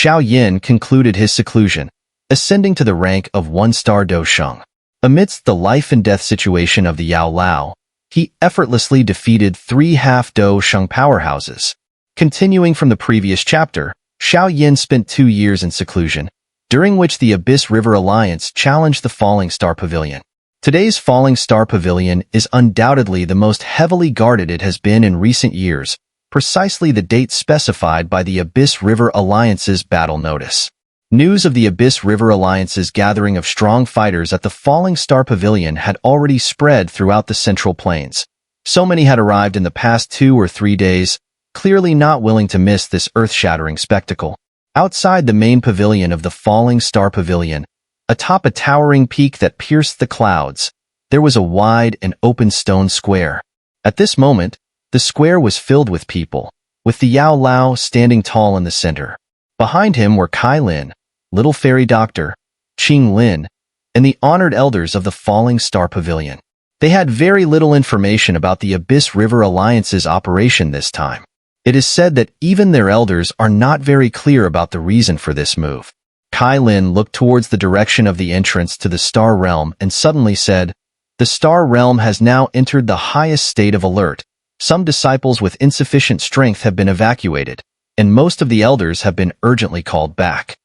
Xiao Yan concluded his seclusion, ascending to the rank of one-star Dou Sheng. Amidst the life-and-death situation of the Yao Lao, he effortlessly defeated 3 half-Dou Sheng powerhouses. Continuing from the previous chapter, Xiao Yan spent 2 years in seclusion, during which the Abyss River Alliance challenged the Falling Star Pavilion. Today's Falling Star Pavilion is undoubtedly the most heavily guarded it has been in recent years, precisely the date specified by the Abyss River Alliance's battle notice. News of the Abyss River Alliance's gathering of strong fighters at the Falling Star Pavilion had already spread throughout the Central Plains. So many had arrived in the past 2 or 3 days, clearly not willing to miss this earth-shattering spectacle. Outside the main pavilion of the Falling Star Pavilion, atop a towering peak that pierced the clouds, there was a wide and open stone square. At this moment, the square was filled with people, with the Yao Lao standing tall in the center. Behind him were Kai Lin, Little Fairy Doctor, Qing Lin, and the honored elders of the Falling Star Pavilion. They had very little information about the Abyss River Alliance's operation this time. It is said that even their elders are not very clear about the reason for this move. Kai Lin looked towards the direction of the entrance to the Star Realm and suddenly said, "The Star Realm has now entered the highest state of alert. Some disciples with insufficient strength have been evacuated, and most of the elders have been urgently called back."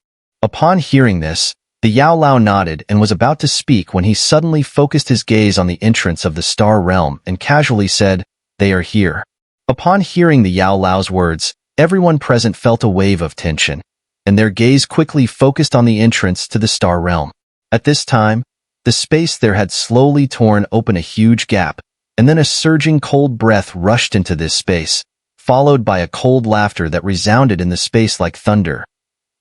Upon hearing this, the Yao Lao nodded and was about to speak when he suddenly focused his gaze on the entrance of the Star Realm and casually said, "They are here." Upon hearing the Yao Lao's words, everyone present felt a wave of tension, and their gaze quickly focused on the entrance to the Star Realm. At this time, the space there had slowly torn open a huge gap, and then a surging cold breath rushed into this space, followed by a cold laughter that resounded in the space like thunder.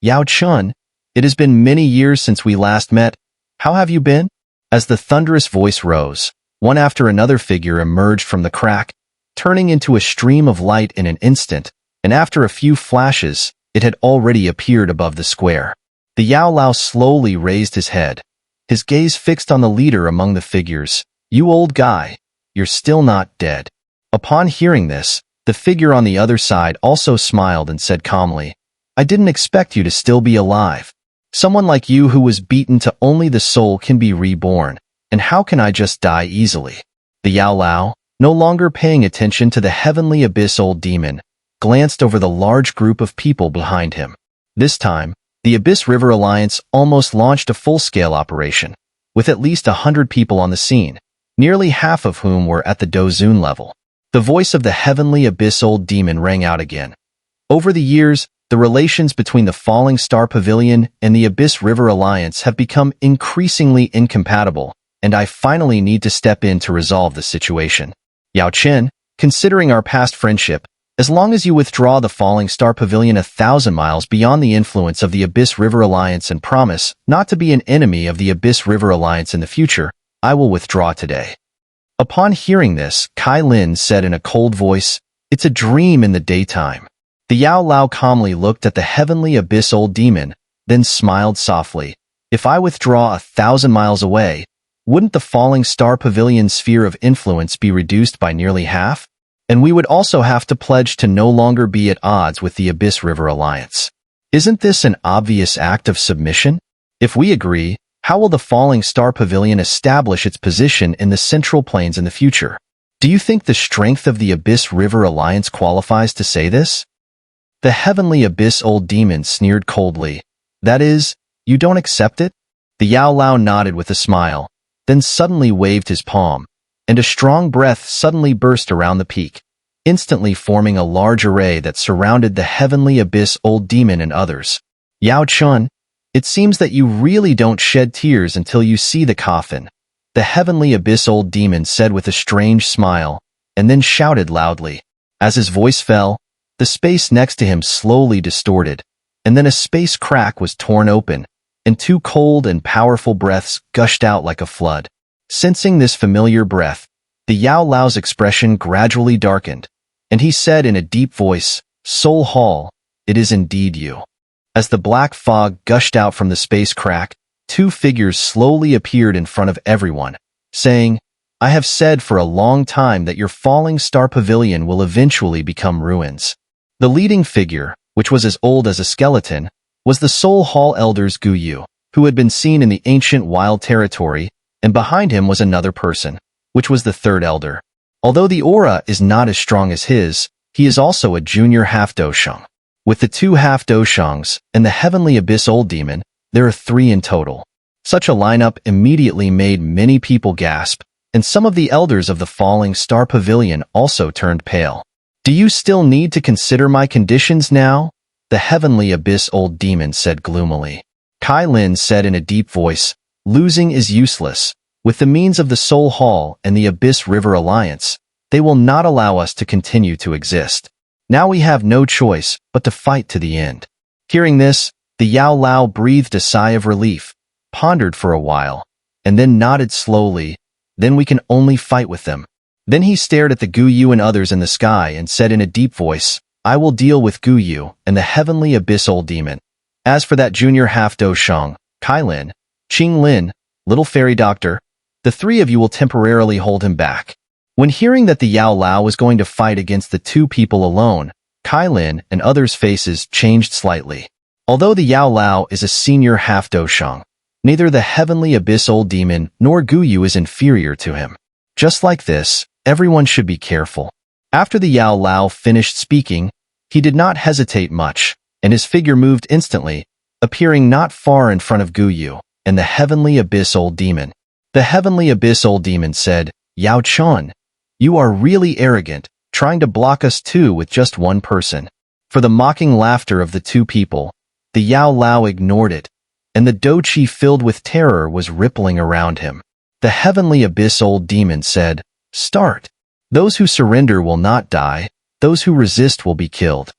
"Yao Chun, it has been many years since we last met. How have you been?" As the thunderous voice rose, one after another figure emerged from the crack, turning into a stream of light in an instant, and after a few flashes, it had already appeared above the square. The Yao Lao slowly raised his head, his gaze fixed on the leader among the figures. "You old guy, you're still not dead." Upon hearing this, the figure on the other side also smiled and said calmly, "I didn't expect you to still be alive. Someone like you who was beaten to only the soul can be reborn, and how can I just die easily?" The Yao Lao, no longer paying attention to the heavenly abyss old demon, glanced over the large group of people behind him. This time, the Abyss River Alliance almost launched a full-scale operation, with at least 100 people on the scene, nearly half of whom were at the Dozun level. The voice of the heavenly abyss old demon rang out again. "Over the years, the relations between the Falling Star Pavilion and the Abyss River Alliance have become increasingly incompatible, and I finally need to step in to resolve the situation. Yao Chen, considering our past friendship, as long as you withdraw the Falling Star Pavilion 1,000 miles beyond the influence of the Abyss River Alliance and promise not to be an enemy of the Abyss River Alliance in the future, I will withdraw today." Upon hearing this, Kai Lin said in a cold voice, "It's a dream in the daytime." The Yao Lao calmly looked at the heavenly abyss old demon, then smiled softly. "If I withdraw 1,000 miles away, wouldn't the Falling Star Pavilion's sphere of influence be reduced by nearly half? And we would also have to pledge to no longer be at odds with the Abyss River Alliance. Isn't this an obvious act of submission? If we agree, how will the Falling Star Pavilion establish its position in the Central Plains in the future? Do you think the strength of the Abyss River Alliance qualifies to say this?" The heavenly abyss old demon sneered coldly. "That is, you don't accept it?" The Yao Lao nodded with a smile, then suddenly waved his palm, and a strong breath suddenly burst around the peak, instantly forming a large array that surrounded the heavenly abyss old demon and others. "Yao Chun, it seems that you really don't shed tears until you see the coffin," the heavenly abyss old demon said with a strange smile, and then shouted loudly. As his voice fell, the space next to him slowly distorted, and then a space crack was torn open, and 2 cold and powerful breaths gushed out like a flood. Sensing this familiar breath, the Yao Lao's expression gradually darkened, and he said in a deep voice, "Soul Hall, it is indeed you." As the black fog gushed out from the space crack, 2 figures slowly appeared in front of everyone, saying, "I have said for a long time that your Falling Star Pavilion will eventually become ruins." The leading figure, which was as old as a skeleton, was the Soul Hall Elder's Gu Yu, who had been seen in the ancient wild territory, and behind him was another person, which was the third elder. Although the aura is not as strong as his, he is also a junior half Dou Sheng. With the 2 half Dou Shengs and the Heavenly Abyss Old Demon, there are 3 in total. Such a lineup immediately made many people gasp, and some of the elders of the Falling Star Pavilion also turned pale. "Do you still need to consider my conditions now?" the Heavenly Abyss Old Demon said gloomily. Kai Lin said in a deep voice, "Losing is useless. With the means of the Soul Hall and the Abyss River Alliance, they will not allow us to continue to exist. Now we have no choice but to fight to the end." Hearing this, the Yao Lao breathed a sigh of relief, pondered for a while, and then nodded slowly. "Then we can only fight with them." Then he stared at the Gu Yu and others in the sky and said in a deep voice, "I will deal with Gu Yu and the Heavenly Abyss Old Demon. As for that junior half Dou Sheng, Kai Lin, Qing Lin, Little Fairy Doctor, the 3 of you will temporarily hold him back." When hearing that the Yao Lao was going to fight against the 2 people alone, Kai Lin and others' faces changed slightly. Although the Yao Lao is a senior half Dou Sheng, neither the Heavenly Abyss Old Demon nor Gu Yu is inferior to him. Just like this, everyone should be careful. After the Yao Lao finished speaking, he did not hesitate much, and his figure moved instantly, appearing not far in front of Gu Yu and the Heavenly Abyss Old Demon. The Heavenly Abyss Old Demon said, "Yao Chun, you are really arrogant, trying to block us too with just one person." For the mocking laughter of the 2 people, the Yao Lao ignored it, and the Dou Qi filled with terror was rippling around him. The Heavenly Abyss Old Demon said, "Start. Those who surrender will not die, those who resist will be killed."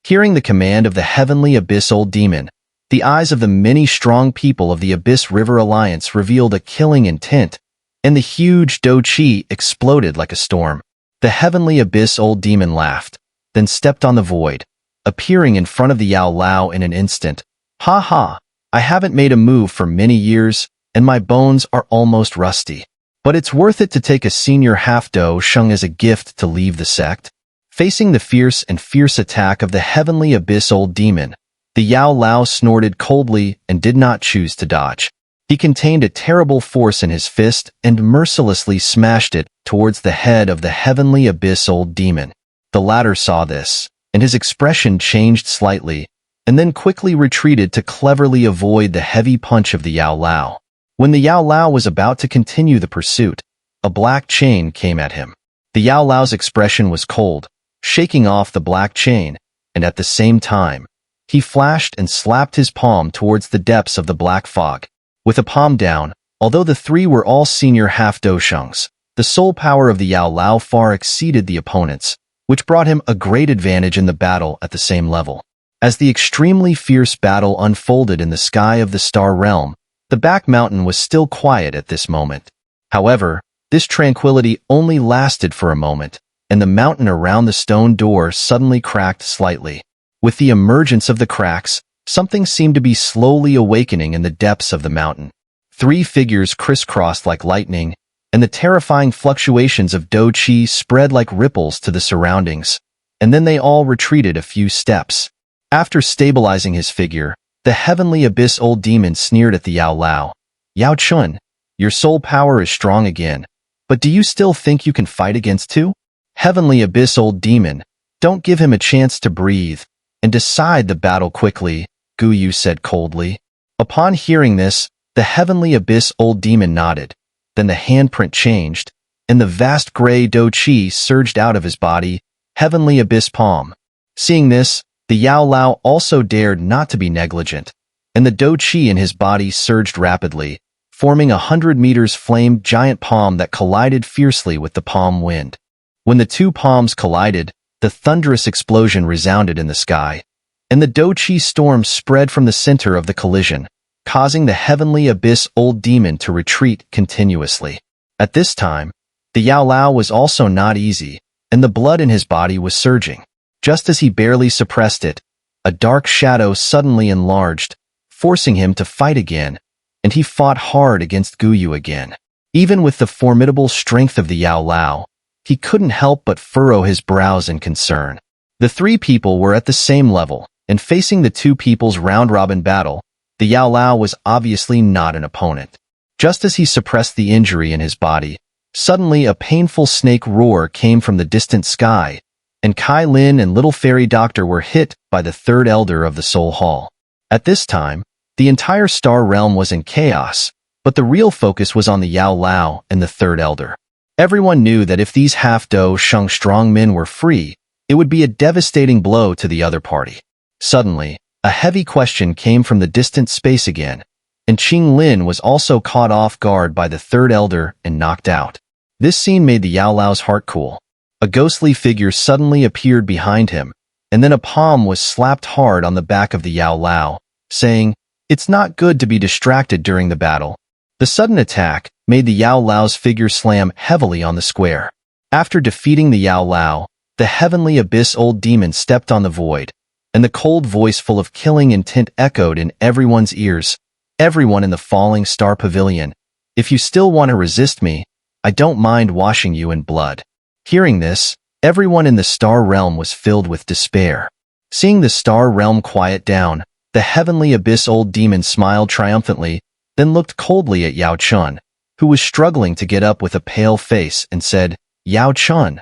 Hearing the command of the Heavenly Abyss Old Demon, the eyes of the many strong people of the Abyss River Alliance revealed a killing intent, and the huge Dou Qi exploded like a storm. The Heavenly Abyss Old Demon laughed, then stepped on the void, appearing in front of the Yao Lao in an instant. "Ha ha, I haven't made a move for many years, and my bones are almost rusty. But it's worth it to take a senior half Dou Sheng as a gift to leave the sect." Facing the fierce attack of the Heavenly Abyss Old Demon, the Yao Lao snorted coldly and did not choose to dodge. He contained a terrible force in his fist and mercilessly smashed it towards the head of the Heavenly Abyss Old Demon. The latter saw this, and his expression changed slightly, and then quickly retreated to cleverly avoid the heavy punch of the Yao Lao. When the Yao Lao was about to continue the pursuit, a black chain came at him. The Yao Lao's expression was cold, shaking off the black chain, and at the same time, he flashed and slapped his palm towards the depths of the black fog. With a palm down, although the 3 were all senior half Dou Shengs, the soul power of the Yao Lao far exceeded the opponents, which brought him a great advantage in the battle at the same level. As the extremely fierce battle unfolded in the sky of the Star Realm, the back mountain was still quiet at this moment. However, this tranquility only lasted for a moment, and the mountain around the stone door suddenly cracked slightly. With the emergence of the cracks, something seemed to be slowly awakening in the depths of the mountain. 3 figures crisscrossed like lightning, and the terrifying fluctuations of Dou Qi spread like ripples to the surroundings, and then they all retreated a few steps. After stabilizing his figure, the Heavenly Abyss Old Demon sneered at the Yao Lao. "Yao Chun, your soul power is strong again, but do you still think you can fight against 2? Heavenly Abyss Old Demon, don't give him a chance to breathe, and decide the battle quickly," Gu Yu said coldly. Upon hearing this, the Heavenly Abyss Old Demon nodded. Then the handprint changed, and the vast gray Dou Qi surged out of his body, Heavenly Abyss Palm. Seeing this, the Yao Lao also dared not to be negligent, and the Dou Qi in his body surged rapidly, forming 100 meters flamed giant palm that collided fiercely with the palm wind. When the 2 palms collided, the thunderous explosion resounded in the sky, and the Dou Qi storm spread from the center of the collision, causing the Heavenly Abyss Old Demon to retreat continuously. At this time, the Yao Lao was also not easy, and the blood in his body was surging. Just as he barely suppressed it, a dark shadow suddenly enlarged, forcing him to fight again, and he fought hard against Gu Yu again. Even with the formidable strength of the Yao Lao, he couldn't help but furrow his brows in concern. The 3 people were at the same level, and facing the two people's round-robin battle, the Yao Lao was obviously not an opponent. Just as he suppressed the injury in his body, suddenly a painful snake roar came from the distant sky, and Kai Lin and Little Fairy Doctor were hit by the third elder of the Soul Hall. At this time, the entire star realm was in chaos, but the real focus was on the Yao Lao and the third elder. Everyone knew that if these half-Dou Sheng strong men were free, it would be a devastating blow to the other party. Suddenly, a heavy question came from the distant space again, and Qing Lin was also caught off guard by the third elder and knocked out. This scene made the Yao Lao's heart cool. A ghostly figure suddenly appeared behind him, and then a palm was slapped hard on the back of the Yao Lao, saying, "It's not good to be distracted during the battle." The sudden attack made the Yao Lao's figure slam heavily on the square. After defeating the Yao Lao, the heavenly abyss old demon stepped on the void, and the cold voice full of killing intent echoed in everyone's ears. "Everyone in the falling star pavilion, if you still want to resist me, I don't mind washing you in blood." Hearing this, everyone in the star realm was filled with despair. Seeing the star realm quiet down, the heavenly abyss old demon smiled triumphantly, then looked coldly at Yao Chun, who was struggling to get up with a pale face, and said, "Yao Chun,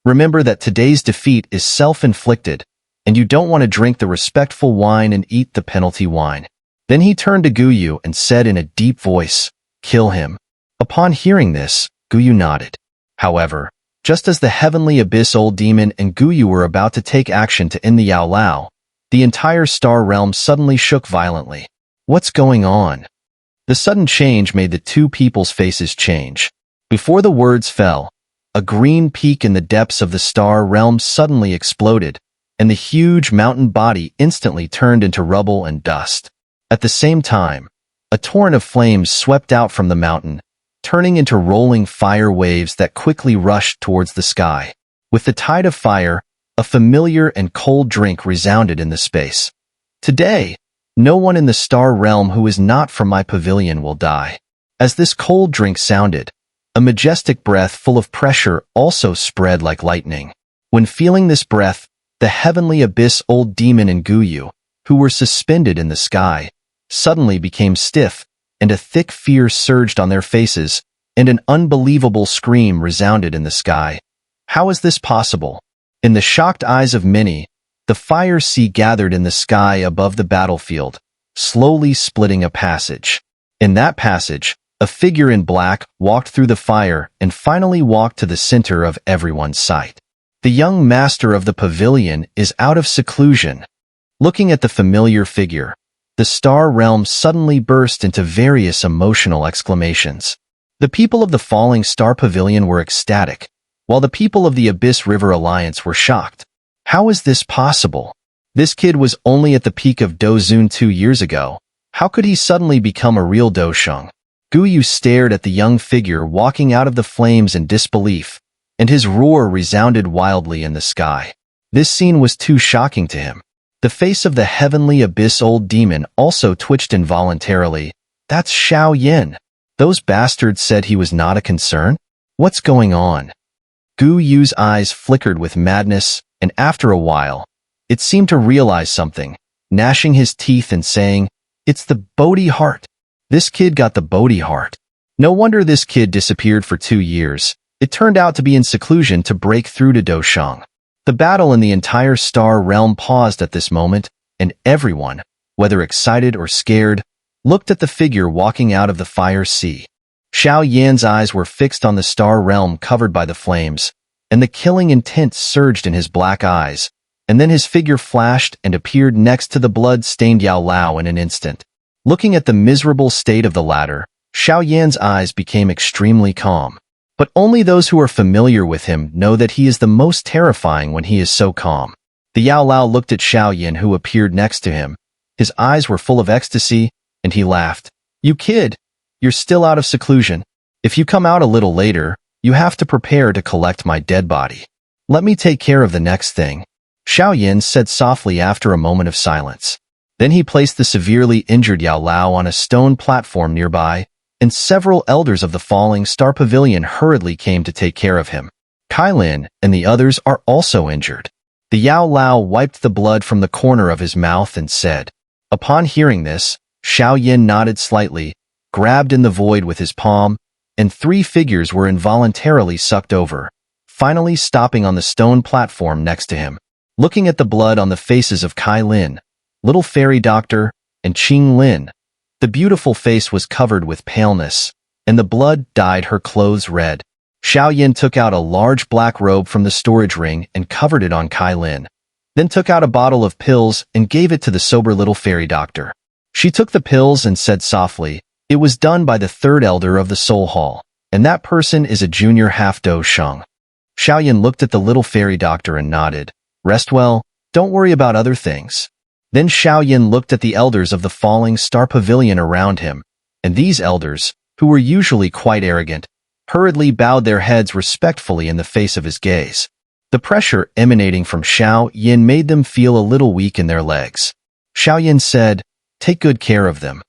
remember that today's defeat is self-inflicted, and you don't want to drink the respectful wine and eat the penalty wine." Then he turned to Guyu and said in a deep voice, "Kill him." Upon hearing this, Guyu nodded. However, just as the heavenly abyss old demon and Guyu were about to take action to end the Yao Lao, the entire star realm suddenly shook violently. What's going on? The sudden change made the two people's faces change. Before the words fell, a green peak in the depths of the star realm suddenly exploded, and the huge mountain body instantly turned into rubble and dust. At the same time, a torrent of flames swept out from the mountain, turning into rolling fire waves that quickly rushed towards the sky. With the tide of fire, a familiar and cold drink resounded in the space. "Today, no one in the star realm who is not from my pavilion will die." As this cold drink sounded, a majestic breath full of pressure also spread like lightning. When feeling this breath, the heavenly abyss old demon and Guyu, who were suspended in the sky, suddenly became stiff, and a thick fear surged on their faces, and an unbelievable scream resounded in the sky. How is this possible? In the shocked eyes of many, the fire sea gathered in the sky above the battlefield, slowly splitting a passage. In that passage, a figure in black walked through the fire and finally walked to the center of everyone's sight. The young master of the pavilion is out of seclusion. Looking at the familiar figure, the star realm suddenly burst into various emotional exclamations. The people of the falling star pavilion were ecstatic, while the people of the Abyss River Alliance were shocked. How is this possible? This kid was only at the peak of Dou Zun 2 years ago. How could he suddenly become a real Dou Sheng? Guyu stared at the young figure walking out of the flames in disbelief, and his roar resounded wildly in the sky. This scene was too shocking to him. The face of the heavenly abyss old demon also twitched involuntarily. That's Xiao Yan. Those bastards said he was not a concern? What's going on? Guyu's eyes flickered with madness, and after a while, it seemed to realize something, gnashing his teeth and saying, "It's the Bodhi heart. This kid got the Bodhi heart." No wonder this kid disappeared for 2 years. It turned out to be in seclusion to break through to Dou Sheng. The battle in the entire star realm paused at this moment, and everyone, whether excited or scared, looked at the figure walking out of the fire sea. Xiao Yan's eyes were fixed on the star realm covered by the flames, and the killing intent surged in his black eyes, and then his figure flashed and appeared next to the blood-stained Yao Lao in an instant. Looking at the miserable state of the latter, Xiao Yan's eyes became extremely calm. But only those who are familiar with him know that he is the most terrifying when he is so calm. The Yao Lao looked at Xiao Yan, who appeared next to him. His eyes were full of ecstasy, and he laughed. "You kid, you're still out of seclusion. If you come out a little later, you have to prepare to collect my dead body. Let me take care of the next thing," Xiao Yan said softly after a moment of silence. Then he placed the severely injured Yao Lao on a stone platform nearby, and several elders of the falling star pavilion hurriedly came to take care of him. Kai Lin and the others are also injured. The Yao Lao wiped the blood from the corner of his mouth and said. Upon hearing this, Xiao Yan nodded slightly, grabbed in the void with his palm, and 3 figures were involuntarily sucked over, finally stopping on the stone platform next to him. Looking at the blood on the faces of Kai Lin, Little Fairy Doctor, and Qing Lin, the beautiful face was covered with paleness, and the blood dyed her clothes red. Xiao Yan took out a large black robe from the storage ring and covered it on Kai Lin, then took out a bottle of pills and gave it to the sober Little Fairy Doctor. She took the pills and said softly, "It was done by the 3rd elder of the Soul Hall, and that person is a junior half Dou Sheng." Xiao Yan looked at the Little Fairy Doctor and nodded. "Rest well, don't worry about other things." Then Xiao Yan looked at the elders of the Falling Star Pavilion around him, and these elders, who were usually quite arrogant, hurriedly bowed their heads respectfully in the face of his gaze. The pressure emanating from Xiao Yan made them feel a little weak in their legs. Xiao Yan said, "Take good care of them."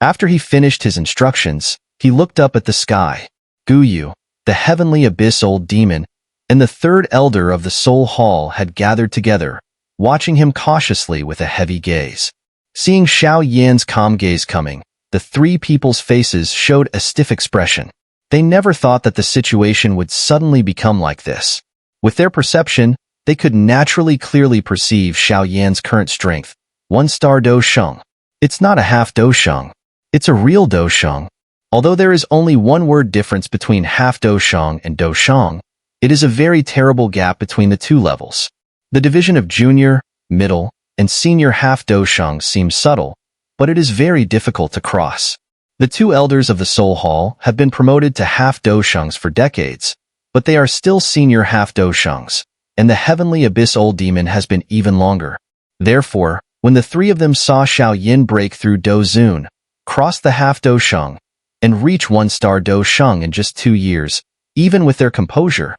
After he finished his instructions, he looked up at the sky. Guyu, the heavenly abyss old demon, and the 3rd elder of the Soul Hall had gathered together, watching him cautiously with a heavy gaze. Seeing Xiao Yan's calm gaze coming, the 3 people's faces showed a stiff expression. They never thought that the situation would suddenly become like this. With their perception, they could naturally clearly perceive Xiao Yan's current strength. 1-star Dou Sheng. It's not a half Dou Sheng. It's a real Dou Sheng. Although there is only 1 word difference between half Dou Sheng and Dou Sheng, it is a very terrible gap between the 2 levels. The division of junior, middle, and senior half Dou Sheng seems subtle, but it is very difficult to cross. The 2 elders of the Soul Hall have been promoted to half Dou Shengs for decades, but they are still senior half Dou Shengs, and the heavenly abyss old demon has been even longer. Therefore, when the 3 of them saw Xiao Yan break through Dou Zun, cross the half Dou Sheng, and reach 1-star Dou Sheng in just 2 years, even with their composure,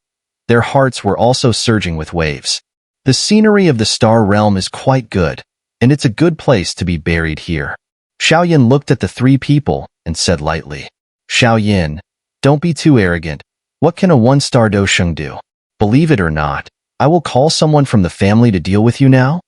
their hearts were also surging with waves. The scenery of the star realm is quite good, and it's a good place to be buried here. Xiao Yan looked at the 3 people and said lightly, "Xiao Yan, don't be too arrogant. What can a 1-star Dou Sheng do? Believe it or not, I will call someone from the family to deal with you now?"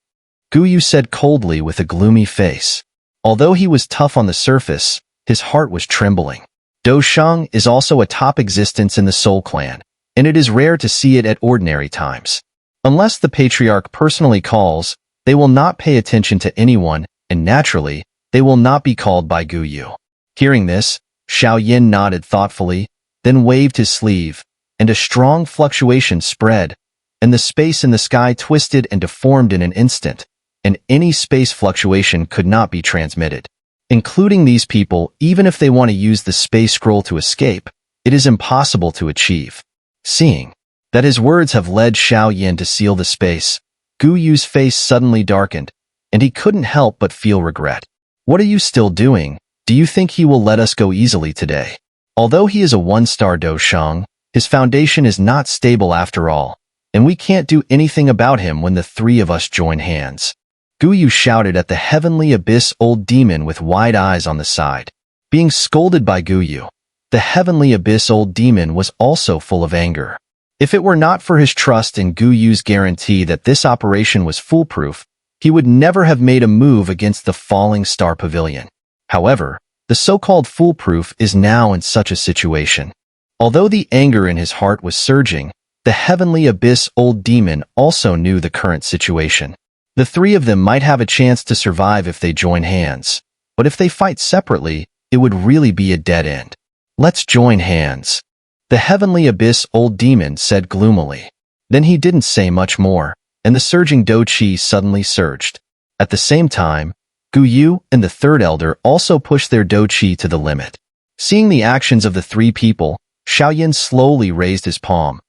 Guyu said coldly with a gloomy face. Although he was tough on the surface, his heart was trembling. Dou Sheng is also a top existence in the Soul Clan, and it is rare to see it at ordinary times. Unless the Patriarch personally calls, they will not pay attention to anyone, and naturally, they will not be called by Guyu. Hearing this, Xiao Yan nodded thoughtfully, then waved his sleeve, and a strong fluctuation spread, and the space in the sky twisted and deformed in an instant, and any space fluctuation could not be transmitted. Including these people, even if they want to use the space scroll to escape, it is impossible to achieve. Seeing that his words have led Xiao Yan to seal the space, Guyu's face suddenly darkened, and he couldn't help but feel regret. "What are you still doing? Do you think he will let us go easily today?" Although he is a 1-star Dou Sheng, his foundation is not stable after all, and we can't do anything about him when the 3 of us join hands. Guyu shouted at the heavenly abyss old demon with wide eyes on the side. Being scolded by Guyu, the heavenly abyss old demon was also full of anger. If it were not for his trust in Guyu's guarantee that this operation was foolproof, he would never have made a move against the Falling Star Pavilion. However, the so-called foolproof is now in such a situation. Although the anger in his heart was surging, the heavenly abyss old demon also knew the current situation. The 3 of them might have a chance to survive if they join hands, but if they fight separately, it would really be a dead end. "Let's join hands," the heavenly abyss old demon said gloomily. Then he didn't say much more, and the surging Dou Qi suddenly surged. At the same time, Guyu and the 3rd elder also pushed their Dou Qi to the limit. Seeing the actions of the 3 people, Xiao Yan slowly raised his palm.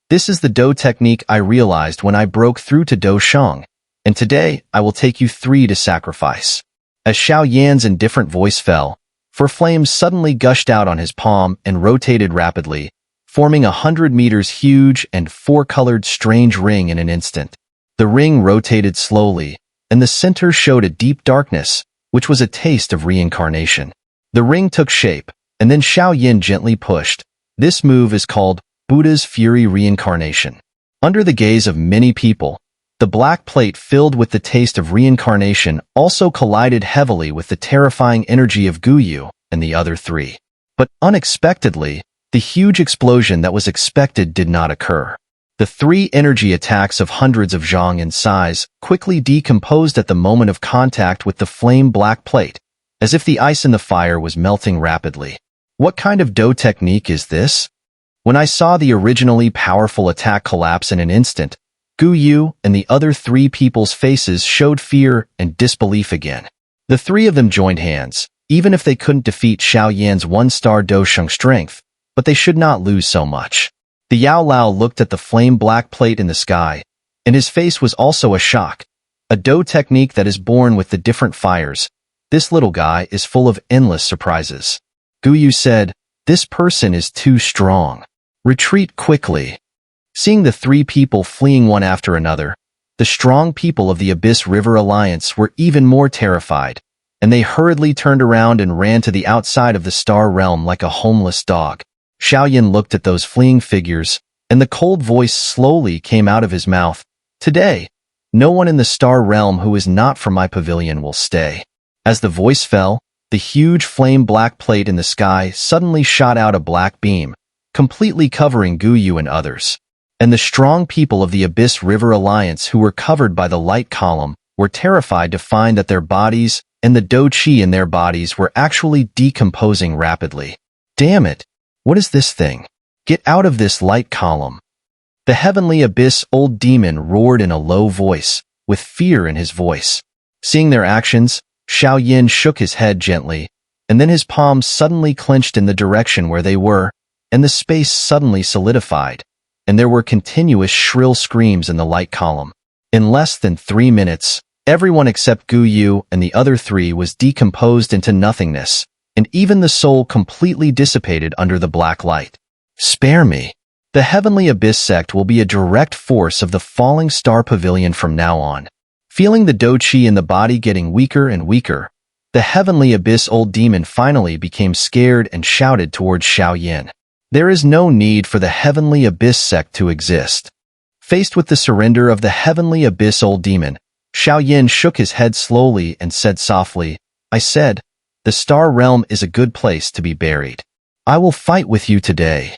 "This is the Dou technique I realized when I broke through to Dou Sheng, and today I will take you 3 to sacrifice." As Xiao Yan's indifferent voice fell, 4 flames suddenly gushed out on his palm and rotated rapidly, forming 100 meters huge and 4-colored strange ring in an instant. The ring rotated slowly, and the center showed a deep darkness, which was a taste of reincarnation. The ring took shape, and then Xiao Yan gently pushed. This move is called Buddha's Fury Reincarnation. Under the gaze of many people, The black plate filled with the taste of reincarnation also collided heavily with the terrifying energy of Guyu and the other three. But unexpectedly, the huge explosion that was expected did not occur. The three energy attacks of hundreds of zhang in size quickly decomposed at the moment of contact with the flame black plate, as if the ice in the fire was melting rapidly. What kind of Dou technique is this? When I saw the originally powerful attack collapse in an instant, Guyu and the other three people's faces showed fear and disbelief again. The three of them joined hands, even if they couldn't defeat Xiao Yan's one-star Dou Sheng strength, but they should not lose so much. The Yao Lao looked at the flame black plate in the sky, and his face was also a shock. A Dou technique that is born with the different fires. This little guy is full of endless surprises. Guyu said, "This person is too strong. Retreat quickly." Seeing the three people fleeing one after another, the strong people of the Abyss River Alliance were even more terrified, and they hurriedly turned around and ran to the outside of the Star Realm like a homeless dog. Xiao Yan looked at those fleeing figures, and the cold voice slowly came out of his mouth. "Today, no one in the Star Realm who is not from my pavilion will stay." As the voice fell, the huge flame black plate in the sky suddenly shot out a black beam, completely covering Guyu and others. And the strong people of the Abyss River Alliance who were covered by the light column were terrified to find that their bodies and the Dou Qi in their bodies were actually decomposing rapidly. "Damn it! What is this thing? Get out of this light column!" The heavenly abyss old demon roared in a low voice, with fear in his voice. Seeing their actions, Xiao Yan shook his head gently, and then his palms suddenly clenched in the direction where they were, and the space suddenly solidified, and there were continuous shrill screams in the light column. In less than 3 minutes, everyone except Guyu and the other three was decomposed into nothingness, and even the soul completely dissipated under the black light. "Spare me. The Heavenly Abyss sect will be a direct force of the Falling Star Pavilion from now on." Feeling the Dou Qi in the body getting weaker and weaker, the Heavenly Abyss old demon finally became scared and shouted towards Xiao Yan. "There is no need for the Heavenly Abyss sect to exist." Faced with the surrender of the Heavenly Abyss old demon, Xiao Yan shook his head slowly and said softly, "I said, the Star Realm is a good place to be buried. I will fight with you today."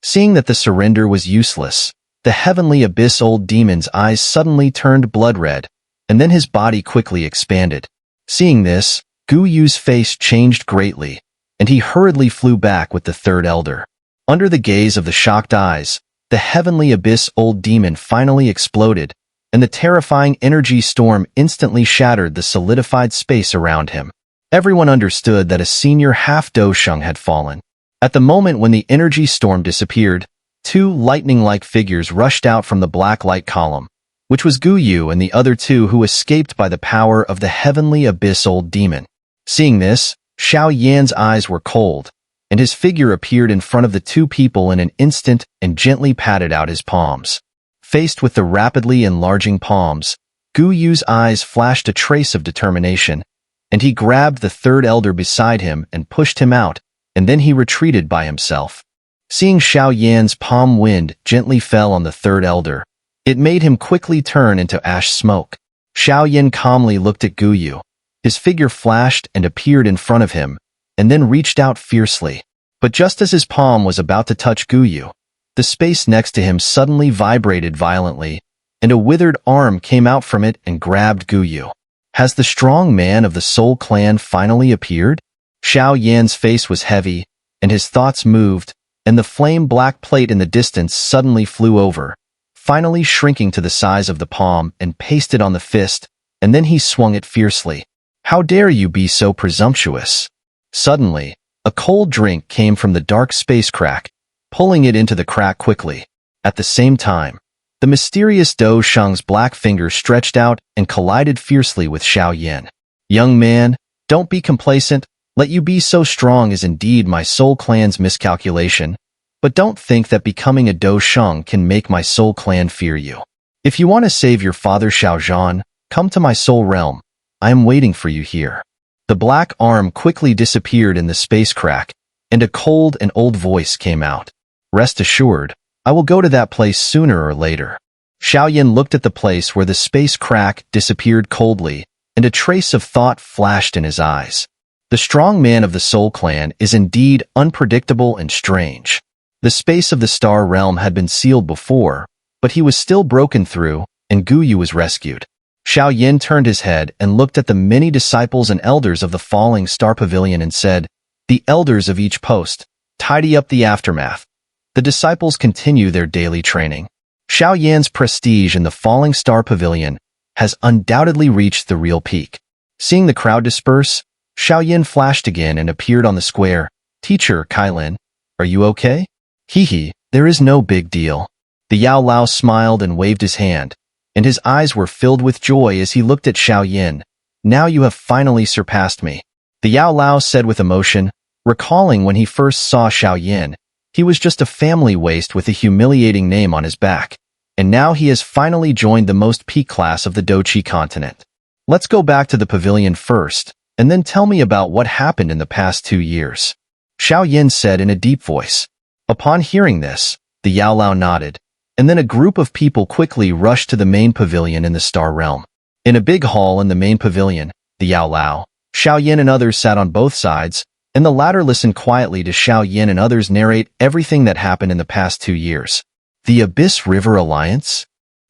Seeing that the surrender was useless, the Heavenly Abyss old demon's eyes suddenly turned blood red, and then his body quickly expanded. Seeing this, Guyu's face changed greatly, and he hurriedly flew back with the third elder. Under the gaze of the shocked eyes, the Heavenly Abyss old demon finally exploded, and the terrifying energy storm instantly shattered the solidified space around him. Everyone understood that a senior half-Dou Sheng had fallen. At the moment when the energy storm disappeared, two lightning-like figures rushed out from the black light column, which was Guyu and the other two who escaped by the power of the Heavenly Abyss old demon. Seeing this, Xiao Yan's eyes were cold, and his figure appeared in front of the two people in an instant and gently patted out his palms. Faced with the rapidly enlarging palms, Guyu's eyes flashed a trace of determination, and he grabbed the third elder beside him and pushed him out, and then he retreated by himself. Seeing Xiao Yan's palm wind gently fell on the third elder, it made him quickly turn into ash smoke. Xiao Yan calmly looked at Guyu. His figure flashed and appeared in front of him, and then reached out fiercely. But just as his palm was about to touch Guyu, the space next to him suddenly vibrated violently, and a withered arm came out from it and grabbed Guyu. Has the strong man of the Soul Clan finally appeared? Xiao Yan's face was heavy, and his thoughts moved, and the flame black plate in the distance suddenly flew over, finally shrinking to the size of the palm and pasted on the fist, and then he swung it fiercely. "How dare you be so presumptuous?" Suddenly, a cold drink came from the dark space crack, pulling it into the crack quickly. At the same time, the mysterious Dou Sheng's black finger stretched out and collided fiercely with Xiao Yan. "Young man, don't be complacent. Let you be so strong is indeed my Soul Clan's miscalculation, but don't think that becoming a Dou Sheng can make my Soul Clan fear you. If you want to save your father Xiao Zhan, come to my Soul Realm. I am waiting for you here." The black arm quickly disappeared in the space crack, and a cold and old voice came out. "Rest assured, I will go to that place sooner or later." Xiao Yan looked at the place where the space crack disappeared coldly, and a trace of thought flashed in his eyes. The strong man of the Soul Clan is indeed unpredictable and strange. The space of the Star Realm had been sealed before, but he was still broken through, and Guyu was rescued. Xiao Yan turned his head and looked at the many disciples and elders of the Falling Star Pavilion and said, "The elders of each post, tidy up the aftermath." The disciples continue their daily training. Xiao Yan's prestige in the Falling Star Pavilion has undoubtedly reached the real peak. Seeing the crowd disperse, Xiao Yan flashed again and appeared on the square. "Teacher Kailin, are you okay?" "Hee, there is no big deal." The Yao Lao smiled and waved his hand, and his eyes were filled with joy as he looked at Xiao Yan. "Now you have finally surpassed me." The Yao Lao said with emotion, recalling when he first saw Xiao Yan. He was just a family waste with a humiliating name on his back, and now he has finally joined the most peak class of the Douchi continent. "Let's go back to the pavilion first, and then tell me about what happened in the past 2 years," Xiao Yan said in a deep voice. Upon hearing this, the Yao Lao nodded, and then a group of people quickly rushed to the main pavilion in the Star Realm. In a big hall in the main pavilion, the Yao Lao, Xiao Yan and others sat on both sides, and the latter listened quietly to Xiao Yan and others narrate everything that happened in the past 2 years. The Abyss River Alliance?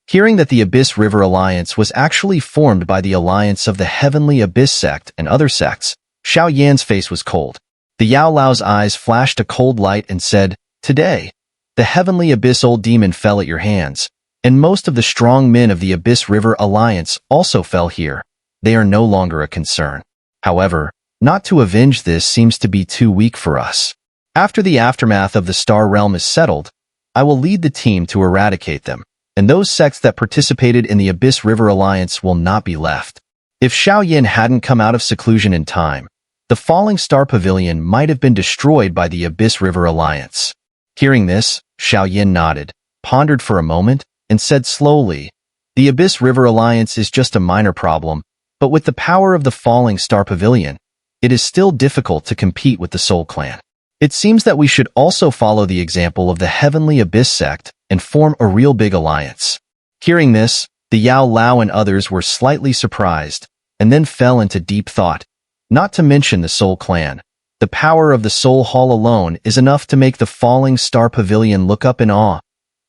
Hearing that the Abyss River Alliance was actually formed by the alliance of the Heavenly Abyss sect and other sects, Xiao Yan's face was cold. The Yao Lao's eyes flashed a cold light and said, "Today, the Heavenly Abyss Old Demon fell at your hands, and most of the strong men of the Abyss River Alliance also fell here. They are no longer a concern. However, not to avenge this seems to be too weak for us. After the aftermath of the Star Realm is settled, I will lead the team to eradicate them, and those sects that participated in the Abyss River Alliance will not be left." If Xiao Yan hadn't come out of seclusion in time, the Falling Star Pavilion might have been destroyed by the Abyss River Alliance. Hearing this, Xiao Yan nodded, pondered for a moment, and said slowly, "The Abyss River Alliance is just a minor problem, but with the power of the Falling Star Pavilion, it is still difficult to compete with the Soul Clan. It seems that we should also follow the example of the Heavenly Abyss sect and form a real big alliance." Hearing this, the Yao Lao and others were slightly surprised, and then fell into deep thought. Not to mention the Soul Clan. The power of the Soul Hall alone is enough to make the Falling Star Pavilion look up in awe.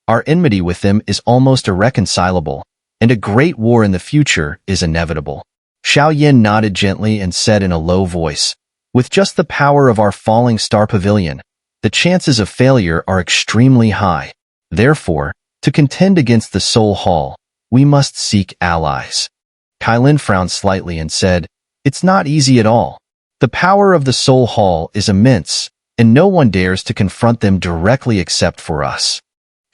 Our enmity with them is almost irreconcilable, and a great war in the future is inevitable. Xiao Yan nodded gently and said in a low voice, "With just the power of our Falling Star Pavilion, the chances of failure are extremely high. Therefore, to contend against the Soul Hall, we must seek allies." Kailin frowned slightly and said, "It's not easy at all. The power of the Soul Hall is immense, and no one dares to confront them directly except for us."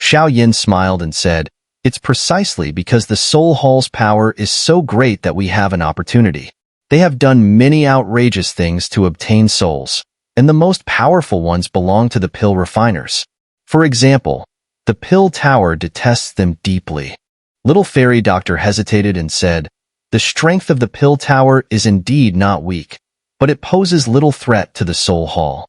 Xiao Yan smiled and said, "It's precisely because the Soul Hall's power is so great that we have an opportunity. They have done many outrageous things to obtain souls, and the most powerful ones belong to the pill refiners. For example, the pill tower detests them deeply." Little Fairy Doctor hesitated and said, "The strength of the pill tower is indeed not weak, but it poses little threat to the Soul Hall."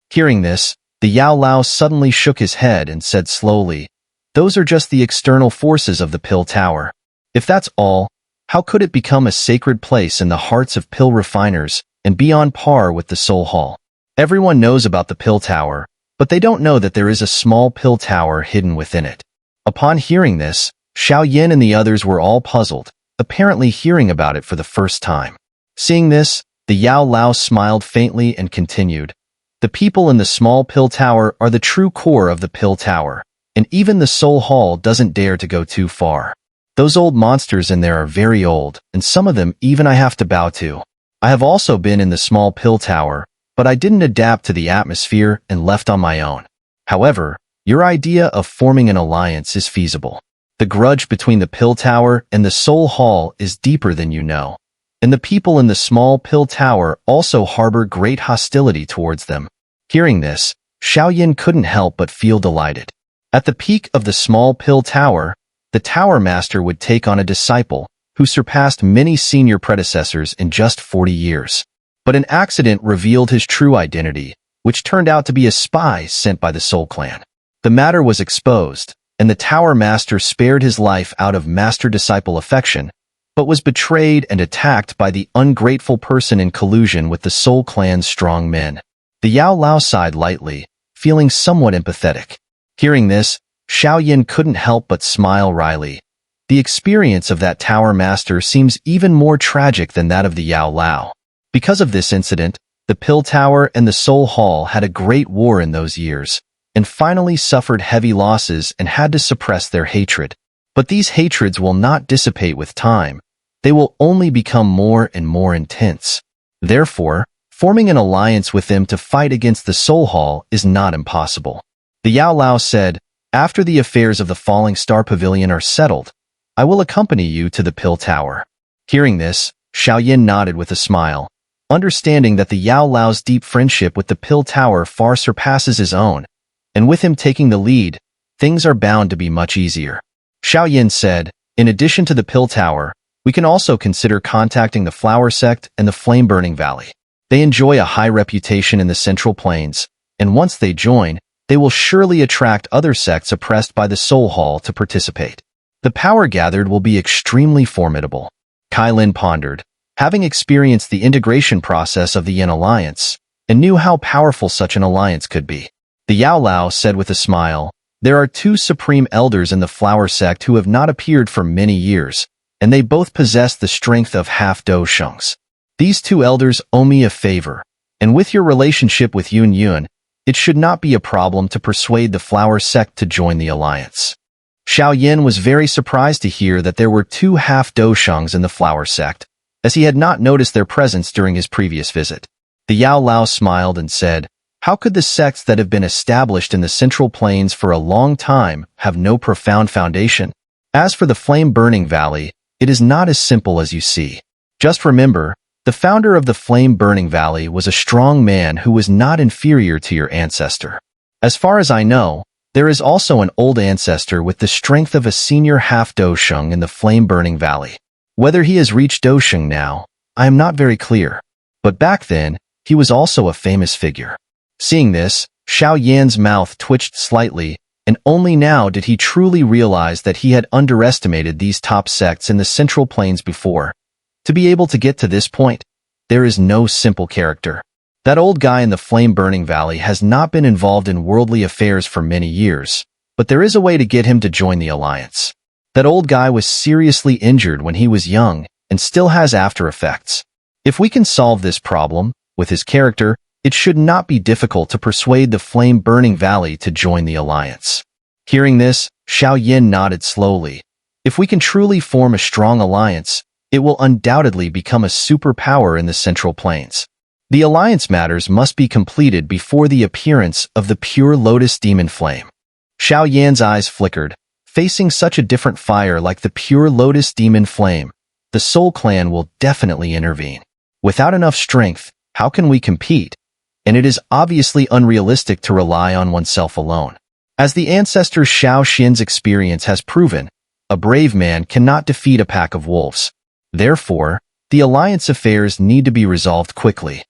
Hearing this, the Yao Lao suddenly shook his head and said slowly, "Those are just the external forces of the pill tower. If that's all, how could it become a sacred place in the hearts of pill refiners and be on par with the Soul Hall? Everyone knows about the pill tower, but they don't know that there is a small pill tower hidden within it." Upon hearing this, Xiao Yan and the others were all puzzled, apparently hearing about it for the first time. Seeing this, the Yao Lao smiled faintly and continued, "The people in the small pill tower are the true core of the pill tower, and even the Soul Hall doesn't dare to go too far. Those old monsters in there are very old, and some of them even I have to bow to. I have also been in the small pill tower, but I didn't adapt to the atmosphere and left on my own. However, your idea of forming an alliance is feasible. The grudge between the pill tower and the Soul Hall is deeper than you know, and the people in the small pill tower also harbor great hostility towards them." Hearing this, Xiao Yan couldn't help but feel delighted. At the peak of the small pill tower, the tower master would take on a disciple who surpassed many senior predecessors in just 40 years. But an accident revealed his true identity, which turned out to be a spy sent by the Soul Clan. The matter was exposed, and the Tower Master spared his life out of master-disciple affection, but was betrayed and attacked by the ungrateful person in collusion with the Soul Clan's strong men. The Yao Lao sighed lightly, feeling somewhat empathetic. Hearing this, Xiao Yan couldn't help but smile wryly. The experience of that Tower Master seems even more tragic than that of the Yao Lao. Because of this incident, the Pill Tower and the Soul Hall had a great war in those years, and finally suffered heavy losses and had to suppress their hatred. But these hatreds will not dissipate with time. They will only become more and more intense. Therefore, forming an alliance with them to fight against the Soul Hall is not impossible. The Yao Lao said, "After the affairs of the Falling Star Pavilion are settled, I will accompany you to the Pill Tower." Hearing this, Xiao Yan nodded with a smile, understanding that the Yao Lao's deep friendship with the Pill Tower far surpasses his own, and with him taking the lead, things are bound to be much easier. Xiao Yan said, "In addition to the Pill Tower, we can also consider contacting the Flower Sect and the Flame-Burning Valley. They enjoy a high reputation in the Central Plains, and once they join, they will surely attract other sects oppressed by the Soul Hall to participate. The power gathered will be extremely formidable." Kai Lin pondered, having experienced the integration process of the Yin Alliance, and knew how powerful such an alliance could be. The Yao Lao said with a smile, "There are two supreme elders in the Flower Sect who have not appeared for many years, and they both possess the strength of half Dou Shengs. These two elders owe me a favor, and with your relationship with Yuewen, it should not be a problem to persuade the Flower Sect to join the alliance." Xiao Yan was very surprised to hear that there were two half Dou Shengs in the Flower Sect, as he had not noticed their presence during his previous visit. The Yao Lao smiled and said, "How could the sects that have been established in the Central Plains for a long time have no profound foundation? As for the Flame-Burning Valley, it is not as simple as you see. Just remember, the founder of the Flame-Burning Valley was a strong man who was not inferior to your ancestor. As far as I know, there is also an old ancestor with the strength of a senior half Dou Sheng in the Flame-Burning Valley. Whether he has reached Dou Sheng now, I am not very clear. But back then, he was also a famous figure." Seeing this, Xiao Yan's mouth twitched slightly, and only now did he truly realize that he had underestimated these top sects in the Central Plains before. To be able to get to this point, there is no simple character. That old guy in the Flame-Burning Valley has not been involved in worldly affairs for many years, but there is a way to get him to join the alliance. That old guy was seriously injured when he was young and still has after effects. If we can solve this problem, with his character, it should not be difficult to persuade the Flame-Burning Valley to join the alliance." Hearing this, Xiao Yan nodded slowly. If we can truly form a strong alliance, it will undoubtedly become a superpower in the Central Plains. The alliance matters must be completed before the appearance of the pure Lotus Demon Flame. Xiao Yan's eyes flickered. Facing such a different fire like the pure Lotus Demon Flame, the Soul Clan will definitely intervene. Without enough strength, how can we compete? And it is obviously unrealistic to rely on oneself alone. As the ancestor Xiao Xin's experience has proven, a brave man cannot defeat a pack of wolves. Therefore, the alliance affairs need to be resolved quickly.